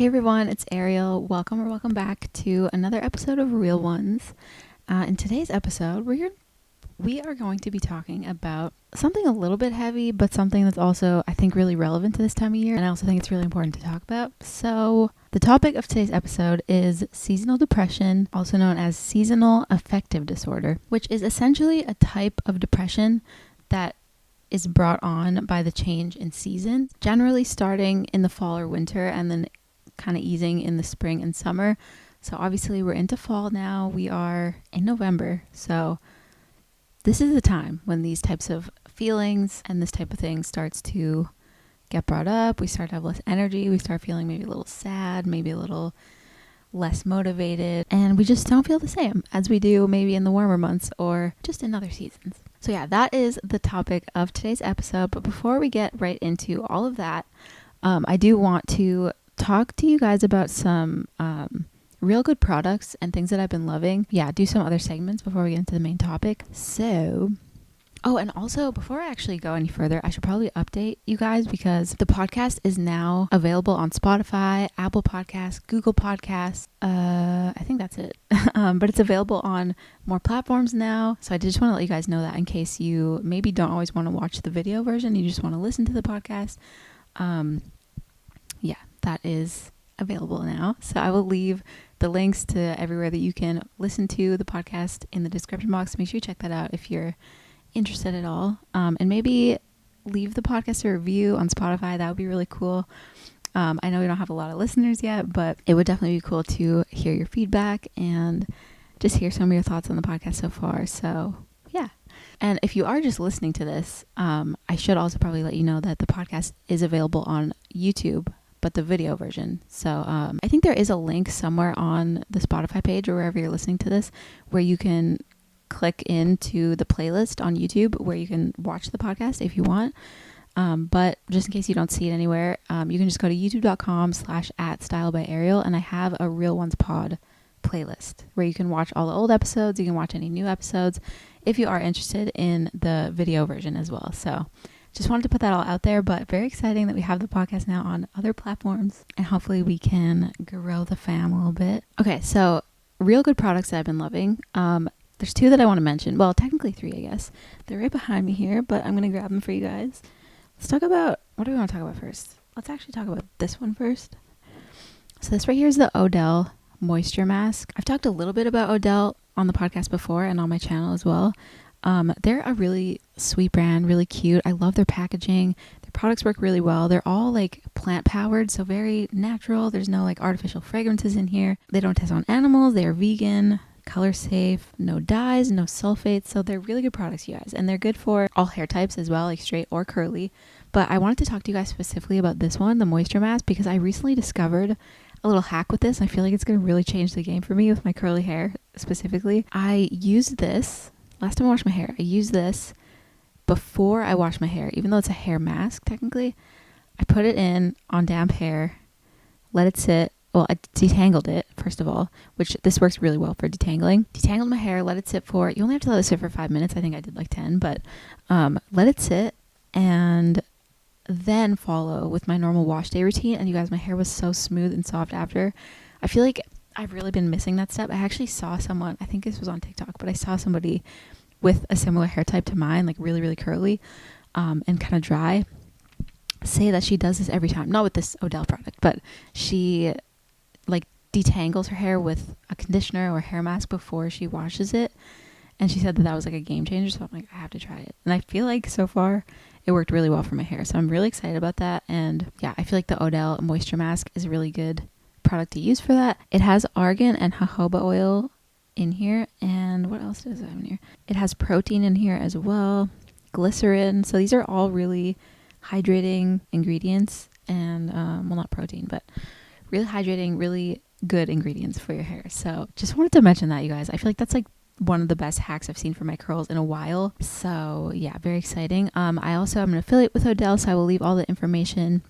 Hey everyone, it's Ariel. Welcome back to another episode of Real Ones. In today's episode, we are going to be talking about something a little bit heavy, but something that's also, I think, really relevant to this time of year, and I also think it's really important to talk about. So, the topic of today's episode is seasonal depression, also known as seasonal affective disorder, which is essentially a type of depression that is brought on by the change in season, generally starting in the fall or winter and then kind of easing in the spring and summer. So obviously we're into fall now. We are in November. So this is the time when these types of feelings and this type of thing starts to get brought up. We start to have less energy. We start feeling maybe a little sad, maybe a little less motivated, and we just don't feel the same as we do maybe in the warmer months or just in other seasons. So yeah, that is the topic of today's episode. But before we get right into all of that, I do want to talk to you guys about some real good products and things that I've been loving. Yeah, do some other segments before we get into the main topic. So, and also before I actually go any further, I should probably update you guys because the podcast is now available on Spotify, Apple Podcasts, Google Podcasts. I think that's it. But it's available on more platforms now. So I just want to let you guys know that in case you maybe don't always want to watch the video version, you just want to listen to the podcast. Yeah, that is available now. So I will leave the links to everywhere that you can listen to the podcast in the description box. Make sure you check that out if you're interested at all. And maybe leave the podcast a review on Spotify. That would be really cool. I know we don't have a lot of listeners yet, but it would definitely be cool to hear your feedback and just hear some of your thoughts on the podcast so far. So yeah. And if you are just listening to this, I should also probably let you know that the podcast is available on YouTube, but the video version. So I think there is a link somewhere on the Spotify page or wherever you're listening to this where you can click into the playlist on YouTube where you can watch the podcast if you want. But just in case you don't see it anywhere, you can just go to youtube.com/@stylebyariel, and I have a Real Ones Pod playlist where you can watch all the old episodes. You can watch any new episodes if you are interested in the video version as well. So just wanted to put that all out there, but very exciting that we have the podcast now on other platforms, and hopefully we can grow the fam a little bit. Okay, so real good products that I've been loving. There's two that I want to mention. Well, technically three, I guess. They're right behind me here, but I'm going to grab them for you guys. Let's talk about, what do we want to talk about first? Let's actually talk about this one first. So this right here is the Odell Moisture Mask. I've talked a little bit about Odell on the podcast before and on my channel as well. They're a really sweet brand, really cute. I love their packaging. Their products work really well. They're all like plant powered, so very natural. There's no like artificial fragrances in here. They don't test on animals. They are vegan, color safe, no dyes, no sulfates. So they're really good products, you guys. And they're good for all hair types as well, like straight or curly. But I wanted to talk to you guys specifically about this one, the Moisture Mask, because I recently discovered a little hack with this. I feel like it's going to really change the game for me with my curly hair specifically. I used this last time I washed my hair. I used this before I washed my hair, even though it's a hair mask technically. I put it in on damp hair, let it sit. Well, I detangled it, first of all, which this works really well for detangling. Detangled my hair, let it sit for, you only have to let it sit for 5 minutes. I think I did like 10, but let it sit and then follow with my normal wash day routine. And you guys, my hair was so smooth and soft after. I feel like I've really been missing that step. I actually saw someone, I think this was on TikTok, but I saw somebody with a similar hair type to mine, like really, really curly and kind of dry, say that she does this every time. Not with this Odell product, but she like detangles her hair with a conditioner or hair mask before she washes it. And she said that that was like a game changer. So I'm like, I have to try it. And I feel like so far it worked really well for my hair. So I'm really excited about that. And yeah, I feel like the Odell Moisture Mask is a really good product to use for that. It has argan and jojoba oil in here. And what else does it have in here? It has protein in here as well. Glycerin. So these are all really hydrating ingredients. And, well, not protein, but really hydrating, really good ingredients for your hair. So just wanted to mention that, you guys. I feel like that's like one of the best hacks I've seen for my curls in a while. So yeah, very exciting. I also am an affiliate with Odell, so I will leave all the information,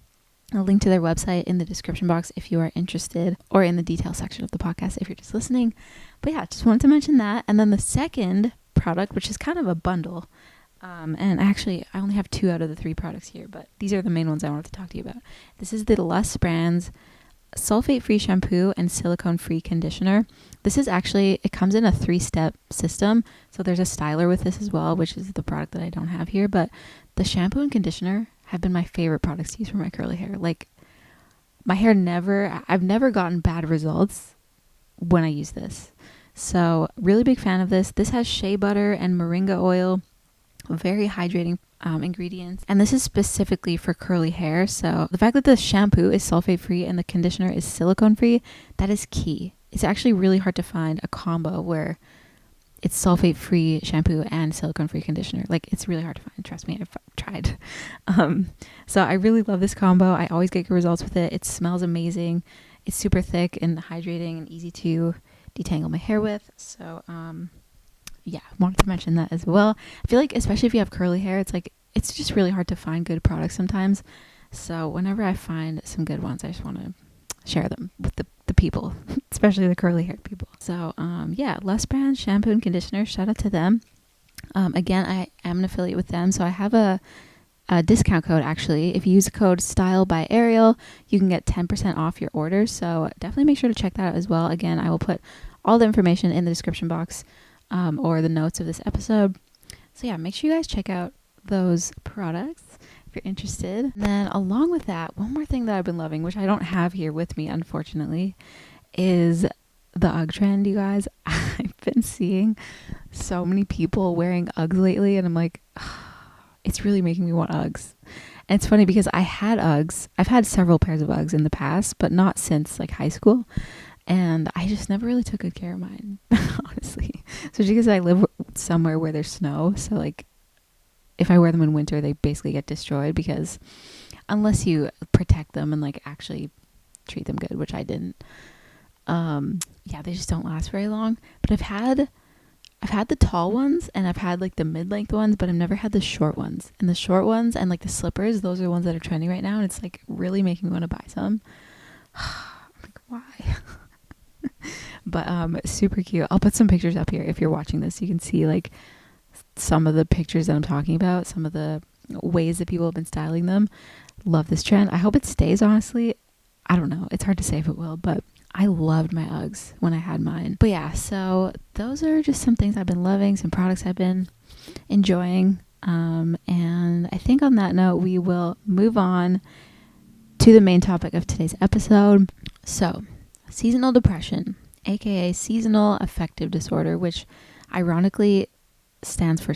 a link to their website in the description box if you are interested, or in the detail section of the podcast if you're just listening. But yeah, just wanted to mention that. And then the second product, which is kind of a bundle, and actually I only have 2 out of the 3 products here, but these are the main ones I wanted to talk to you about. This is the Lust Brands sulfate-free shampoo and silicone-free conditioner. This is actually, it comes in a 3-step system. So there's a styler with this as well, which is the product that I don't have here. But the shampoo and conditioner have been my favorite products to use for my curly hair. Like, my hair I've never gotten bad results when I use this. So really big fan of this. This has shea butter and moringa oil, very hydrating ingredients, and this is specifically for curly hair. So the fact that the shampoo is sulfate free and the conditioner is silicone free, that is key. It's actually really hard to find a combo where it's sulfate free shampoo and silicone free conditioner. Like, it's really hard to find, trust me, I've tried. So I really love this combo. I always get good results with it. It smells amazing. It's super thick and hydrating and easy to detangle my hair with. So yeah, wanted to mention that as well. I feel like, especially if you have curly hair, it's just really hard to find good products sometimes. So whenever I find some good ones, I just want to share them with the people, especially the curly haired people. So yeah, Les Brand shampoo and conditioner, shout out to them. Again, I am an affiliate with them, so I have a discount code. Actually, if you use the code Style by Ariel, you can get 10% off your order. So definitely make sure to check that out as well. Again, I will put all the information in the description box or the notes of this episode. So yeah, make sure you guys check out those products if you're interested. And then along with that, one more thing that I've been loving, which I don't have here with me unfortunately, is the UGG trend, you guys. I've been seeing so many people wearing UGGs lately, and I'm like, it's really making me want UGGs. And it's funny because I had UGGs. I've had several pairs of UGGs in the past, but not since like high school. And I just never really took good care of mine, honestly. So because I live somewhere where there's snow, so like if I wear them in winter, they basically get destroyed, because unless you protect them and like actually treat them good, which I didn't, yeah, they just don't last very long. But I've had the tall ones, and I've had like the mid-length ones, but I've never had the short ones. And the short ones and like the slippers, those are the ones that are trending right now, and it's like really making me want to buy some. I'm like, why? But super cute. I'll put some pictures up here if you're watching this. You can see like some of the pictures that I'm talking about, some of the ways that people have been styling them. Love this trend. I hope it stays, honestly. I don't know. It's hard to say if it will, but I loved my UGGs when I had mine. But yeah, so those are just some things I've been loving, some products I've been enjoying. And I think on that note, we will move on to the main topic of today's episode. So, seasonal depression, aka seasonal affective disorder, which ironically stands for,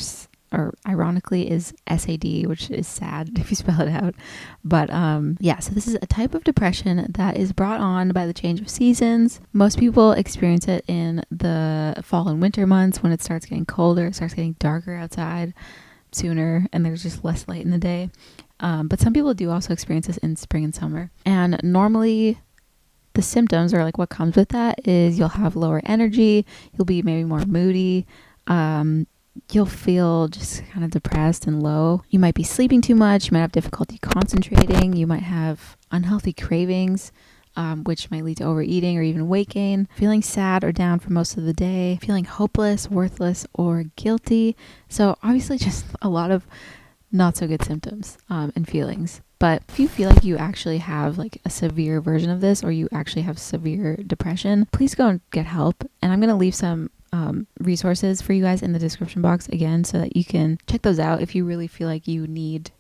or ironically is SAD, which is sad if you spell it out. But yeah, so this is a type of depression that is brought on by the change of seasons. Most people experience it in the fall and winter months when it starts getting colder, it starts getting darker outside sooner, and there's just less light in the day. But some people do also experience this in spring and summer. And normally the symptoms, or like what comes with that, is you'll have lower energy, you'll be maybe more moody, you'll feel just kind of depressed and low. You might be sleeping too much, you might have difficulty concentrating, you might have unhealthy cravings, which might lead to overeating or even weight gain, feeling sad or down for most of the day, feeling hopeless, worthless, or guilty. So obviously just a lot of not so good symptoms and feelings. But if you feel like you actually have like a severe version of this, or you actually have severe depression, please go and get help. And I'm going to leave some resources for you guys in the description box again, so that you can check those out if you really feel like you need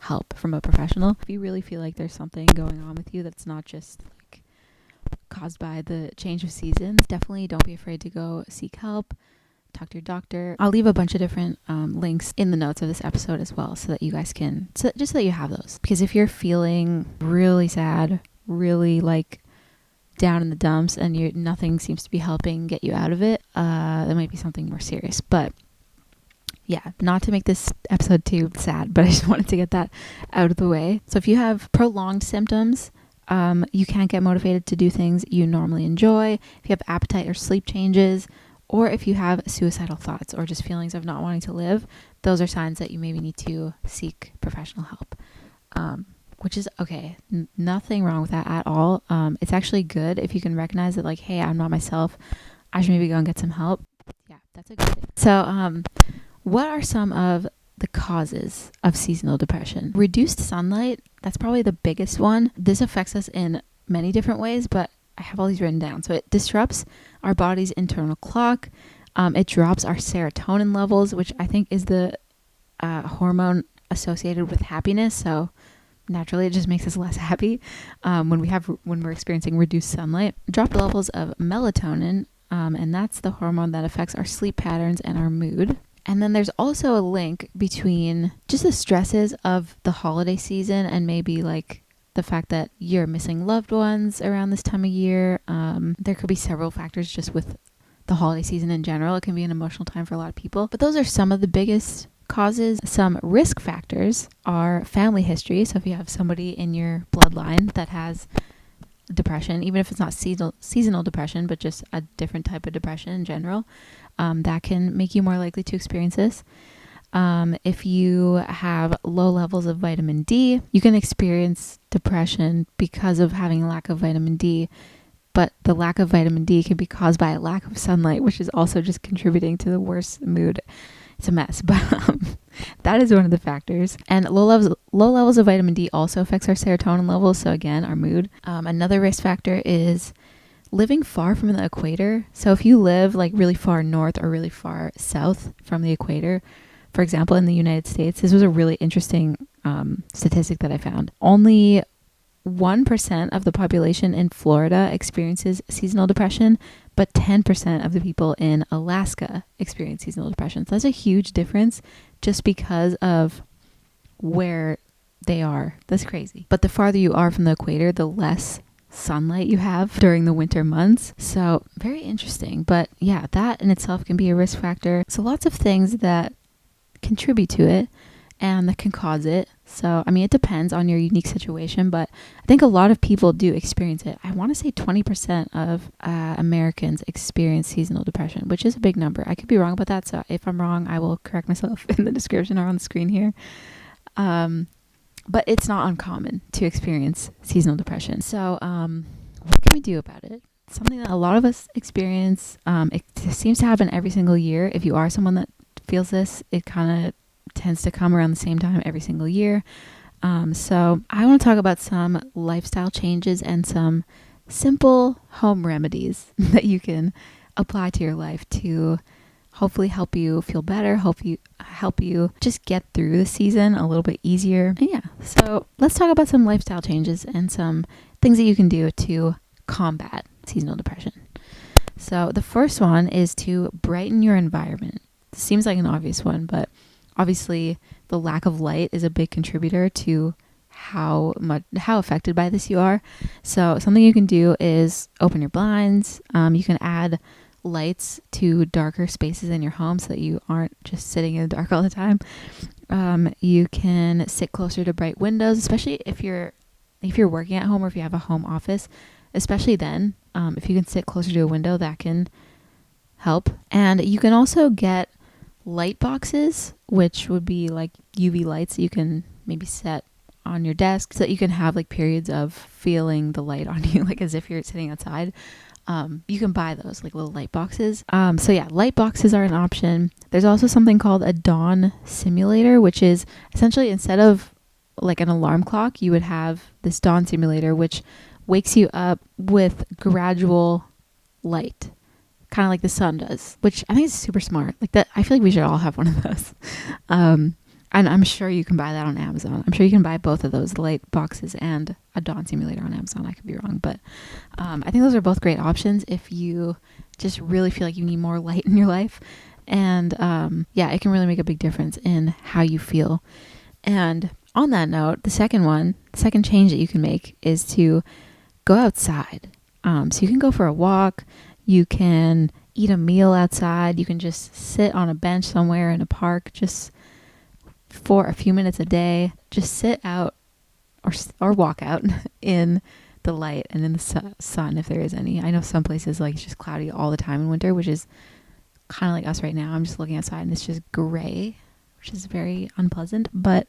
help from a professional. If you really feel like there's something going on with you that's not just like caused by the change of seasons, definitely don't be afraid to go seek help. Talk to your doctor. I'll leave a bunch of different links in the notes of this episode as well, so that you guys can, just so that you have those. Because if you're feeling really sad, really like down in the dumps, and nothing seems to be helping get you out of it, that might be something more serious. But yeah, not to make this episode too sad, but I just wanted to get that out of the way. So if you have prolonged symptoms, you can't get motivated to do things you normally enjoy, if you have appetite or sleep changes, or if you have suicidal thoughts or just feelings of not wanting to live, those are signs that you maybe need to seek professional help. Which is okay. Nothing wrong with that at all. It's actually good if you can recognize that, like, hey, I'm not myself, I should maybe go and get some help. Yeah, that's a good thing. So what are some of the causes of seasonal depression? Reduced sunlight, that's probably the biggest one. This affects us in many different ways, but I have all these written down. So it disrupts our body's internal clock. It drops our serotonin levels, which I think is the hormone associated with happiness. So naturally, it just makes us less happy when we're experiencing reduced sunlight. Drop levels of melatonin, and that's the hormone that affects our sleep patterns and our mood. And then there's also a link between just the stresses of the holiday season and maybe like the fact that you're missing loved ones around this time of year. There could be several factors just with the holiday season in general. It can be an emotional time for a lot of people, but those are some of the biggest causes. Some risk factors are family history. So if you have somebody in your bloodline that has depression, even if it's not seasonal depression, but just a different type of depression in general, that can make you more likely to experience this. If you have low levels of vitamin D, you can experience depression because of having a lack of vitamin D, but the lack of vitamin D can be caused by a lack of sunlight, which is also just contributing to the worst mood. It's a mess, but that is one of the factors. And low levels of vitamin D also affects our serotonin levels. So again, our mood. Another risk factor is living far from the equator. So if you live like really far north or really far south from the equator, for example, in the United States, this was a really interesting statistic that I found. Only 1% of the population in Florida experiences seasonal depression, but 10% of the people in Alaska experience seasonal depression. So that's a huge difference just because of where they are. That's crazy. But the farther you are from the equator, the less sunlight you have during the winter months. So very interesting. But yeah, that in itself can be a risk factor. So lots of things that contribute to it and that can cause it. So, I mean, it depends on your unique situation, but I think a lot of people do experience it. I want to say 20% of Americans experience seasonal depression, which is a big number. I could be wrong about that. So if I'm wrong, I will correct myself in the description or on the screen here. But it's not uncommon to experience seasonal depression. So, what can we do about it? Something that a lot of us experience. It seems to happen every single year. If you are someone that feels this, it kind of tends to come around the same time every single year. So I want to talk about some lifestyle changes and some simple home remedies that you can apply to your life to hopefully help you feel better, help you just get through the season a little bit easier. And yeah, so let's talk about some lifestyle changes and some things that you can do to combat seasonal depression. So the first one is to brighten your environment. It seems like an obvious one, but obviously the lack of light is a big contributor to how affected by this you are. So something you can do is open your blinds. You can add lights to darker spaces in your home so that you aren't just sitting in the dark all the time. You can sit closer to bright windows, especially if you're working at home or if you have a home office, especially then. If you can sit closer to a window, that can help. And you can also get light boxes, which would be like UV lights that you can maybe set on your desk so that you can have like periods of feeling the light on you, like as if you're sitting outside. You can buy those like little light boxes. So yeah, light boxes are an option. There's also something called a dawn simulator, which is essentially instead of like an alarm clock, you would have this dawn simulator, which wakes you up with gradual light, kind of like the sun does, which I think is super smart. Like that, I feel like we should all have one of those. And I'm sure you can buy that on Amazon. I'm sure you can buy both of those, the light boxes and a dawn simulator on Amazon. I could be wrong, but I think those are both great options if you just really feel like you need more light in your life. And yeah, it can really make a big difference in how you feel. And on that note, the second change that you can make is to go outside. So you can go for a walk. You can eat a meal outside. You can just sit on a bench somewhere in a park just for a few minutes a day. Just sit out or walk out in the light and in the sun if there is any. I know some places like it's just cloudy all the time in winter, which is kind of like us right now. I'm just looking outside and it's just gray, which is very unpleasant. But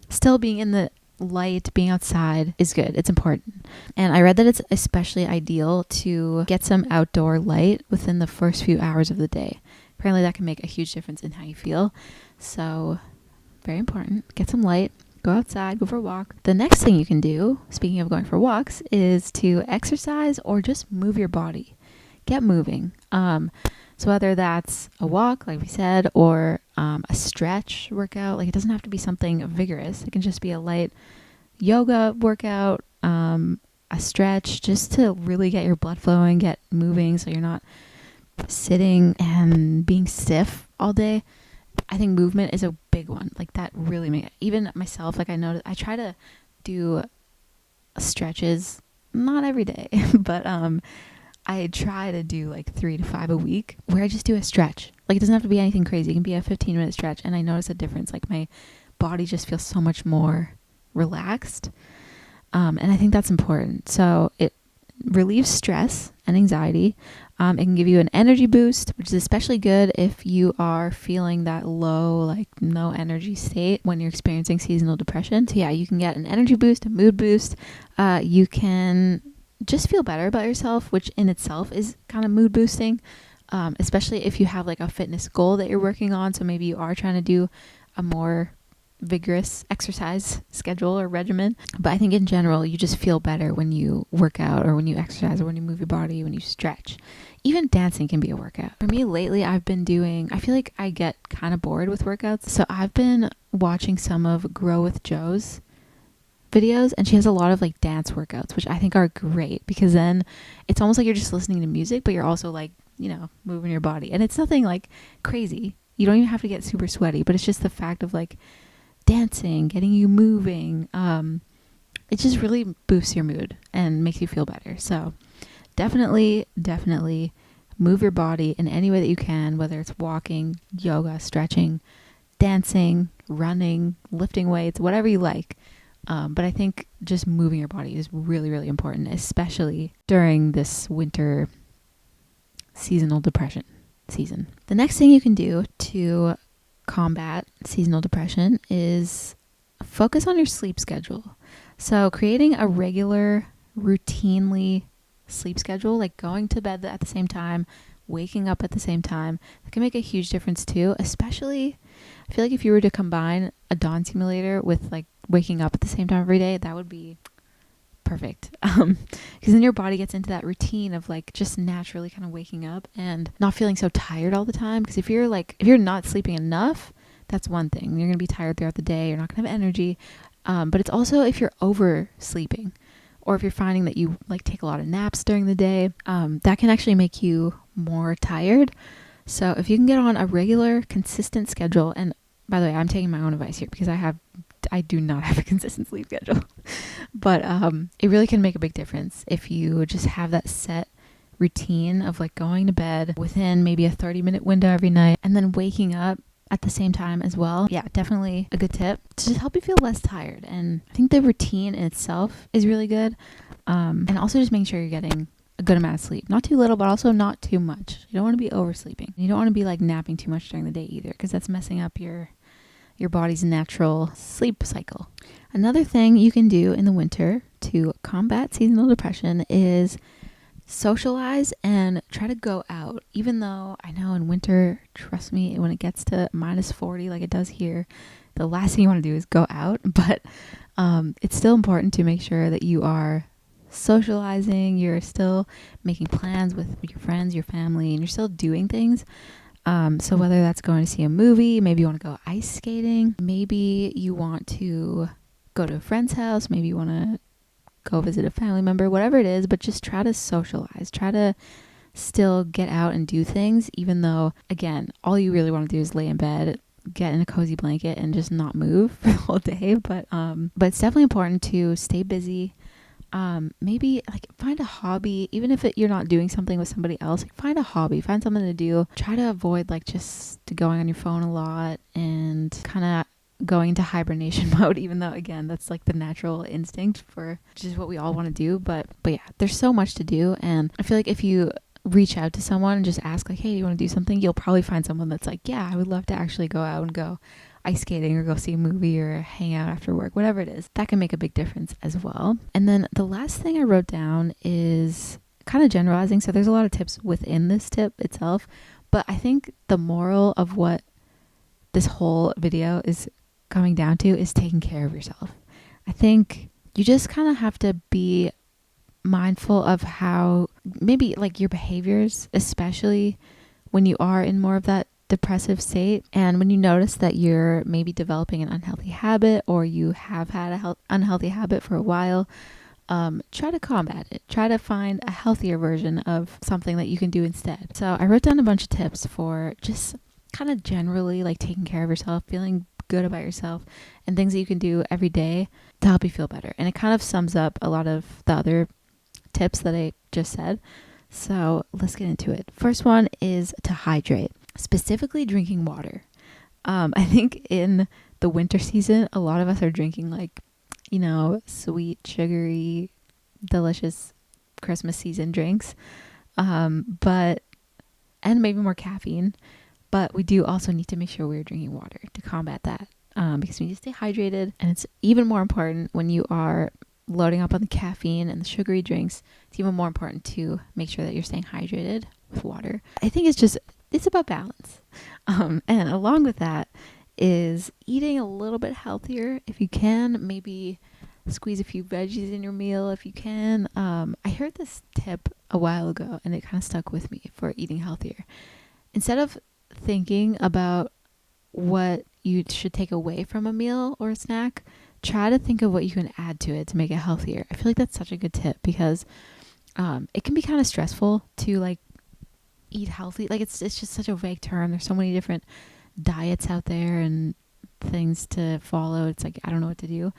still being in the light, being outside is good. It's important. And I read that it's especially ideal to get some outdoor light within the first few hours of the day. Apparently that can make a huge difference in how you feel. So very important. Get some light. go outside, go for a walk. The next thing you can do, speaking of going for walks, is to exercise or just move your body. Get moving. So whether that's a walk, like we said, or a stretch workout, like it doesn't have to be something vigorous. It can just be a light yoga workout, a stretch, just to really get your blood flowing, get moving so you're not sitting and being stiff all day. I think movement is a big one. Like that really makes, even myself, like I noticed, I try to do stretches, not every day, but I try to do like 3 to 5 a week where I just do a stretch. Like it doesn't have to be anything crazy. It can be a 15-minute stretch, and I notice a difference. Like my body just feels so much more relaxed. And I think that's important. So it relieves stress and anxiety. It can give you an energy boost, which is especially good if you are feeling that low, like no energy state when you're experiencing seasonal depression. So yeah, you can get an energy boost, a mood boost. You can just feel better about yourself, which in itself is kind of mood boosting, especially if you have like a fitness goal that you're working on. So maybe you are trying to do a more vigorous exercise schedule or regimen. But I think in general, you just feel better when you work out or when you exercise or when you move your body, when you stretch. Even dancing can be a workout. For me lately, I feel like I get kind of bored with workouts. So I've been watching some of Grow with Joe's videos, and she has a lot of like dance workouts, which I think are great because then it's almost like you're just listening to music, but you're also like, moving your body. And it's nothing like crazy. You don't even have to get super sweaty, but it's just the fact of like dancing, getting you moving. It just really boosts your mood and makes you feel better. So definitely move your body in any way that you can, whether it's walking, yoga, stretching, dancing, running, lifting weights, whatever you like. But I think just moving your body is really, really important, especially during this winter seasonal depression season. The next thing you can do to combat seasonal depression is focus on your sleep schedule. So creating a regular, routinely sleep schedule, like going to bed at the same time, waking up at the same time, that can make a huge difference too. Especially, I feel like if you were to combine a dawn simulator with like waking up at the same time every day, that would be perfect. Because then your body gets into that routine of like just naturally kind of waking up and not feeling so tired all the time. Because if you're not sleeping enough, that's one thing. You're going to be tired throughout the day. You're not going to have energy. But it's also if you're oversleeping, or if you're finding that you like take a lot of naps during the day, that can actually make you more tired. So if you can get on a regular, consistent schedule, and by the way, I'm taking my own advice here because I do not have a consistent sleep schedule, but it really can make a big difference if you just have that set routine of like going to bed within maybe a 30-minute window every night and then waking up at the same time as well. Yeah, definitely a good tip to just help you feel less tired. And I think the routine in itself is really good. And also just making sure you're getting a good amount of sleep. Not too little, but also not too much. You don't want to be oversleeping. You don't want to be like napping too much during the day either, because that's messing up your body's natural sleep cycle. Another thing you can do in the winter to combat seasonal depression is socialize and try to go out. Even though I know in winter, trust me, when it gets to -40 like it does here, the last thing you want to do is go out. But it's still important to make sure that you are socializing, you're still making plans with your friends, your family, and you're still doing things. So whether that's going to see a movie, maybe you want to go ice skating, maybe you want to go to a friend's house, maybe you want to go visit a family member, whatever it is, but just try to socialize, try to still get out and do things, even though, again, all you really want to do is lay in bed, get in a cozy blanket and just not move for the whole day. But it's definitely important to stay busy. Maybe like find a hobby, even if you're not doing something with somebody else, like find a hobby, find something to do. Try to avoid like just going on your phone a lot and kind of going into hibernation mode, even though again, that's like the natural instinct for just what we all want to do. But yeah, there's so much to do. And I feel like if you reach out to someone and just ask like, hey, do you want to do something? You'll probably find someone that's like, yeah, I would love to actually go out and go ice skating or go see a movie or hang out after work, whatever it is. That can make a big difference as well. And then the last thing I wrote down is kind of generalizing. So there's a lot of tips within this tip itself, but I think the moral of what this whole video is coming down to is taking care of yourself. I think you just kind of have to be mindful of how maybe like your behaviors, especially when you are in more of that depressive state, and when you notice that you're maybe developing an unhealthy habit, or you have had a unhealthy habit for a while, try to combat it. Try to find a healthier version of something that you can do instead. So I wrote down a bunch of tips for just kind of generally like taking care of yourself, feeling good about yourself, and things that you can do every day to help you feel better. And it kind of sums up a lot of the other tips that I just said. So let's get into it. First one is to hydrate, specifically drinking water. I think in the winter season, a lot of us are drinking like, sweet, sugary, delicious Christmas season drinks. And maybe more caffeine. But we do also need to make sure we're drinking water to combat that. Because we need to stay hydrated. And it's even more important when you are loading up on the caffeine and the sugary drinks. It's even more important to make sure that you're staying hydrated with water. I think it's about balance. And along with that is eating a little bit healthier if you can. Maybe squeeze a few veggies in your meal if you can. I heard this tip a while ago and it kind of stuck with me for eating healthier. Instead of thinking about what you should take away from a meal or a snack, try to think of what you can add to it to make it healthier. I feel like that's such a good tip because it can be kind of stressful to like eat healthy. Like it's just such a vague term. There's so many different diets out there and things to follow. It's like I don't know what to do.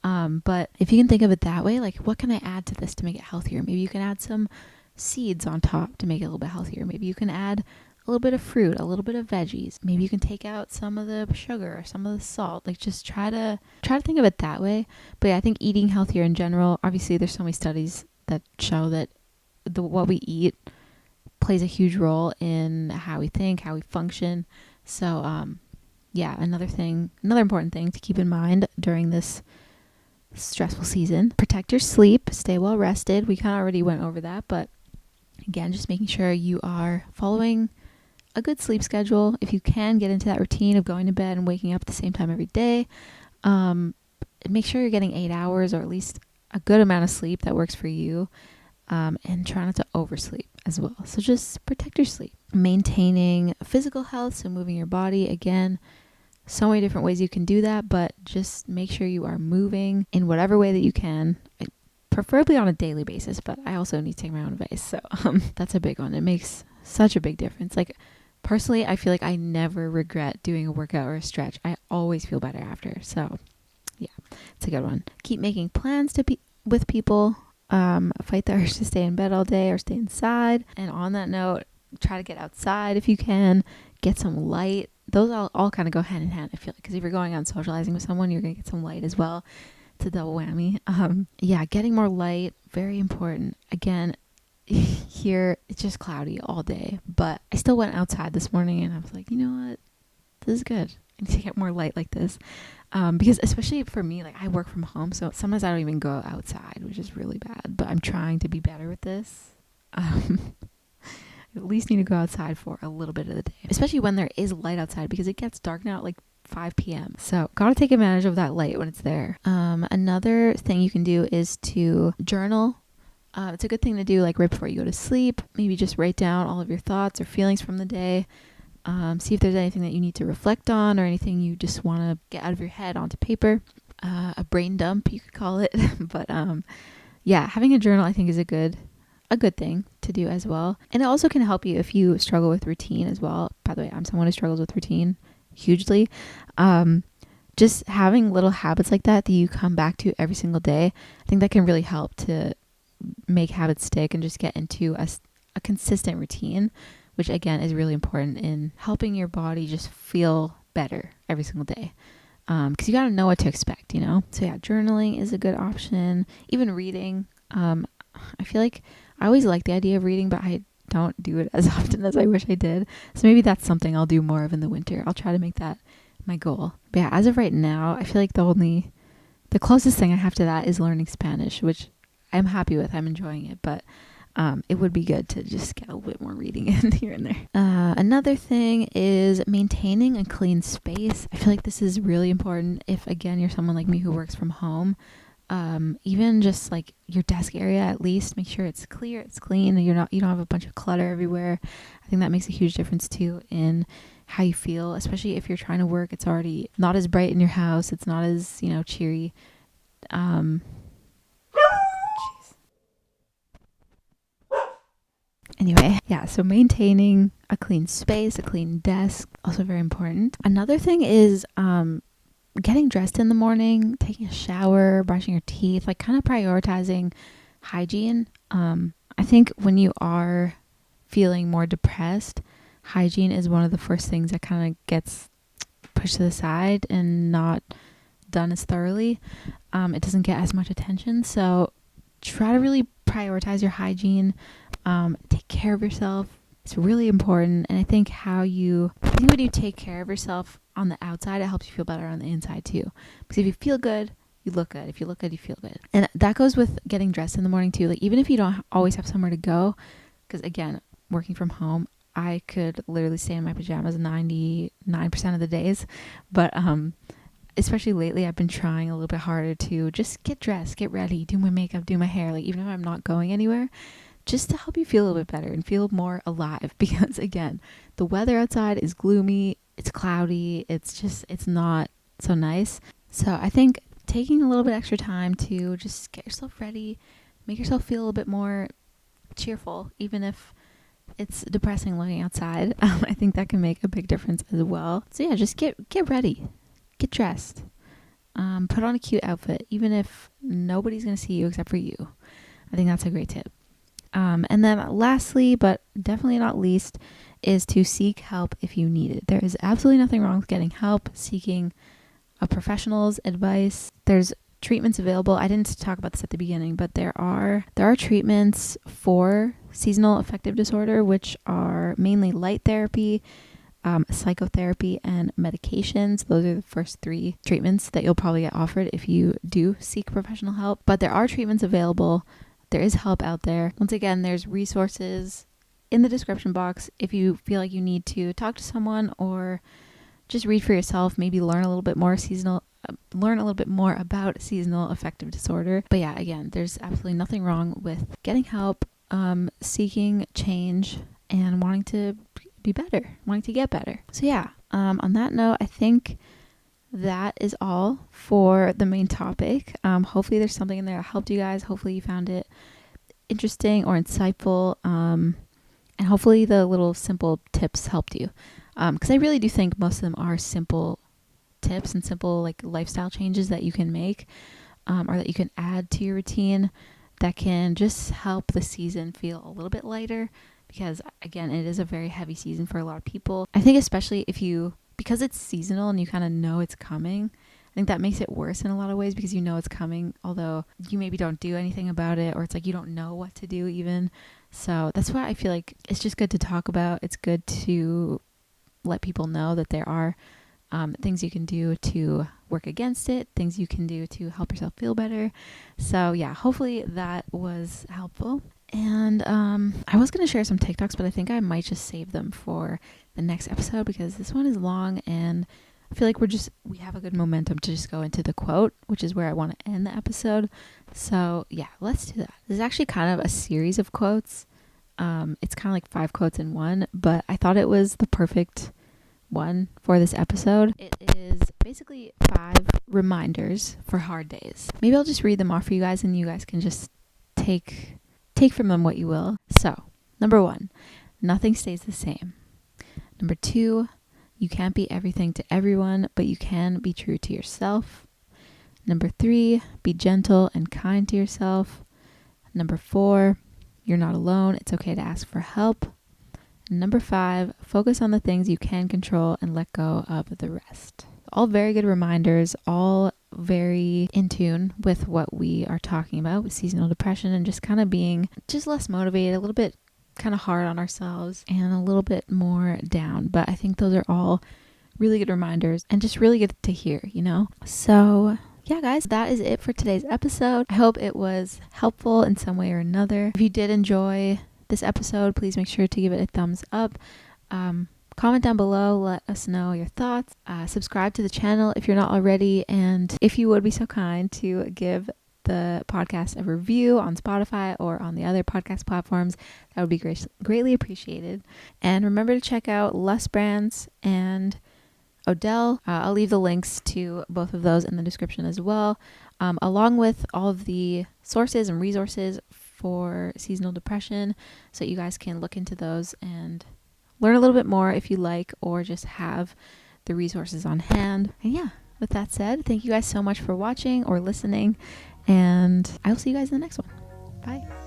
But if you can think of it that way, like what can I add to this to make it healthier? Maybe you can add some seeds on top to make it a little bit healthier. Maybe you can add a little bit of fruit, a little bit of veggies. Maybe you can take out some of the sugar or some of the salt. Like just try to think of it that way. But yeah, I think eating healthier in general, obviously there's so many studies that show that what we eat plays a huge role in how we think, how we function. So yeah, another important thing to keep in mind during this stressful season, protect your sleep, stay well rested. We kind of already went over that, but again, just making sure you are following a good sleep schedule. If you can get into that routine of going to bed and waking up at the same time every day, make sure you're getting 8 hours or at least a good amount of sleep that works for you, and try not to oversleep as well. So just protect your sleep. Maintaining physical health, so moving your body. Again, so many different ways you can do that, but just make sure you are moving in whatever way that you can, preferably on a daily basis, but I also need to take my own advice. So that's a big one. It makes such a big difference. Like personally, I feel like I never regret doing a workout or a stretch. I always feel better after. So yeah, it's a good one. Keep making plans with people. Fight the urge to stay in bed all day or stay inside. And on that note, try to get outside if you can. Get some light. Those all kind of go hand in hand, I feel like, because if you're going out and socializing with someone, you're going to get some light as well. It's a double whammy. Yeah, getting more light, very important. Again, here it's just cloudy all day, but I still went outside this morning and I was like, you know what? This is good. I need to get more light like this. Because especially for me, like I work from home, so sometimes I don't even go outside, which is really bad, but I'm trying to be better with this. At least need to go outside for a little bit of the day, especially when there is light outside, because it gets dark now at like 5 p.m. So gotta take advantage of that light when it's there. Another thing you can do is to journal. It's a good thing to do like right before you go to sleep. Maybe just write down all of your thoughts or feelings from the day. See if there's anything that you need to reflect on or anything you just want to get out of your head onto paper. A brain dump, you could call it. But yeah, having a journal I think is a good thing to do as well. And it also can help you if you struggle with routine as well. By the way, I'm someone who struggles with routine hugely. Just having little habits like that you come back to every single day, I think that can really help to make habits stick and just get into a consistent routine, which again is really important in helping your body just feel better every single day. Because you got to know what to expect, So yeah, journaling is a good option. Even reading. I feel like I always like the idea of reading, but I don't do it as often as I wish I did. So maybe that's something I'll do more of in the winter. I'll try to make that my goal. But yeah, as of right now, I feel like the closest thing I have to that is learning Spanish, which I'm happy with. I'm enjoying it, but it would be good to just get a little bit more reading in here and there. Another thing is maintaining a clean space. I feel like this is really important if, again, you're someone like me who works from home. Even just like your desk area, at least make sure it's clear, it's clean, and you don't have a bunch of clutter everywhere. I think that makes a huge difference too in how you feel, especially if you're trying to work. It's already not as bright in your house. It's not as, cheery. Anyway, yeah, so maintaining a clean space, a clean desk, also very important. Another thing is getting dressed in the morning, taking a shower, brushing your teeth, like kind of prioritizing hygiene. I think when you are feeling more depressed, hygiene is one of the first things that kind of gets pushed to the side and not done as thoroughly. It doesn't get as much attention. So try to really prioritize your hygiene. Take care of yourself. It's really important. And I think when you take care of yourself on the outside, it helps you feel better on the inside too. Because if you feel good, you look good. If you look good, you feel good. And that goes with getting dressed in the morning too. Like even if you don't always have somewhere to go, because again, working from home, I could literally stay in my pajamas 99% of the days. But especially lately, I've been trying a little bit harder to just get dressed, get ready, do my makeup, do my hair. Like even if I'm not going anywhere, just to help you feel a little bit better and feel more alive. Because again, the weather outside is gloomy, it's cloudy, it's not so nice. So I think taking a little bit extra time to just get yourself ready, make yourself feel a little bit more cheerful, even if it's depressing looking outside. I think that can make a big difference as well. So yeah, just get ready, get dressed, put on a cute outfit, even if nobody's going to see you except for you. I think that's a great tip. And then lastly, but definitely not least, is to seek help if you need it. There is absolutely nothing wrong with getting help, seeking a professional's advice. There's treatments available. I didn't talk about this at the beginning, but there are treatments for seasonal affective disorder, which are mainly light therapy, psychotherapy, and medications. Those are the first 3 treatments that you'll probably get offered if you do seek professional help. But there are treatments available. There is help out there. Once again, there's resources in the description box if you feel like you need to talk to someone or just read for yourself, maybe learn a little bit more about seasonal affective disorder. But yeah, again, there's absolutely nothing wrong with getting help, seeking change, and wanting to be better, wanting to get better. So yeah, on that note, I think that is all for the main topic. Hopefully there's something in there that helped you guys. Hopefully you found it interesting or insightful. And hopefully the little simple tips helped you. Because I really do think most of them are simple tips and simple like lifestyle changes that you can make, or that you can add to your routine that can just help the season feel a little bit lighter. Because again, it is a very heavy season for a lot of people. I think especially because it's seasonal and you kind of know it's coming, I think that makes it worse in a lot of ways because you know it's coming, although you maybe don't do anything about it, or it's like you don't know what to do even. So that's why I feel like it's just good to talk about. It's good to let people know that there are things you can do to work against it, things you can do to help yourself feel better. So yeah, hopefully that was helpful. And I was going to share some TikToks, but I think I might just save them for the next episode because this one is long and I feel like we have a good momentum to just go into the quote, which is where I want to end the episode. So yeah, let's do that. This is actually kind of a series of quotes. It's kind of like 5 quotes in one, but I thought it was the perfect one for this episode. It is basically 5 reminders for hard days. Maybe I'll just read them off for you guys and you guys can just take from them what you will. So, number 1, nothing stays the same. Number 2, you can't be everything to everyone, but you can be true to yourself. Number 3, be gentle and kind to yourself. Number 4, you're not alone. It's okay to ask for help. Number 5, focus on the things you can control and let go of the rest. All very good reminders, all very in tune with what we are talking about with seasonal depression and just kind of being just less motivated, a little bit kind of hard on ourselves and a little bit more down. But I think those are all really good reminders and just really good to hear, So yeah, guys, that is it for today's episode. I hope it was helpful in some way or another. If you did enjoy this episode, please make sure to give it a thumbs up. Comment down below, let us know your thoughts. Subscribe to the channel if you're not already, and if you would be so kind to give the podcast a review on Spotify or on the other podcast platforms, that would be greatly appreciated. And remember to check out Lust Brands and Odell. I'll leave the links to both of those in the description as well, along with all of the sources and resources for seasonal depression, so you guys can look into those and learn a little bit more if you like, or just have the resources on hand. And yeah, with that said, thank you guys so much for watching or listening, and I will see you guys in the next one. Bye.